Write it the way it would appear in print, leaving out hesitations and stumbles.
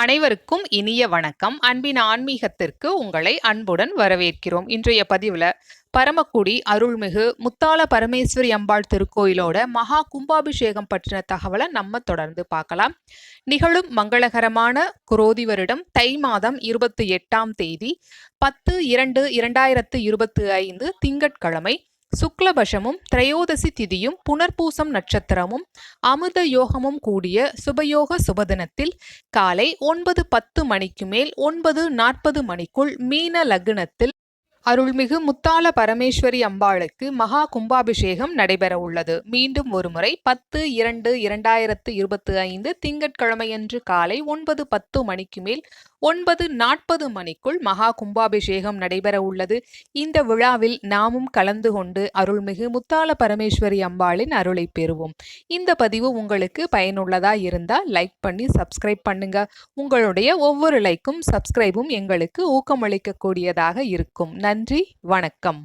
அனைவருக்கும் இனிய வணக்கம். அன்பின் ஆன்மீகத்திற்கு உங்களை அன்புடன் வரவேற்கிறோம். இன்றைய பதிவுல பரமக்குடி அருள்மிகு முத்தால பரமேஸ்வரி அம்பாள் திருக்கோயிலோட மகா கும்பாபிஷேகம் பற்றின தகவலை நம்ம தொடர்ந்து பார்க்கலாம். நிகழும் மங்களகரமான குரோதி வருடம் தை மாதம் 28ஆம் தேதி 10/2/2025 திங்கட்கிழமை சுக்லபஷமும் திரையோதசி திதியும் புனர்பூசம் நட்சத்திரமும் அமிர்த யோகமும் கூடிய சுபயோக சுபதினத்தில் காலை 9:10 மணிக்கு மேல் 9:40 மணிக்குள் மீன லக்னத்தில் அருள்மிகு முத்தால பரமேஸ்வரி அம்பாளுக்கு மகா கும்பாபிஷேகம் நடைபெற உள்ளது. மீண்டும் ஒருமுறை 10/2/2025 திங்கட்கிழமையன்று காலை 9:10 மணிக்கு மேல் 9:40 மணிக்குள் மகா கும்பாபிஷேகம் நடைபெற உள்ளது. இந்த விழாவில் நாமும் கலந்து கொண்டு அருள்மிகு முத்தால பரமேஸ்வரி அம்பாளின் அருளை பெறுவோம். இந்த பதிவு உங்களுக்கு பயனுள்ளதா இருந்தா லைக் பண்ணி சப்ஸ்கிரைப் பண்ணுங்க. உங்களுடைய ஒவ்வொரு லைக்கும் சப்ஸ்கிரைபும் எங்களுக்கு ஊக்கமளிக்கக்கூடியதாக இருக்கும். நன்றி, வணக்கம்.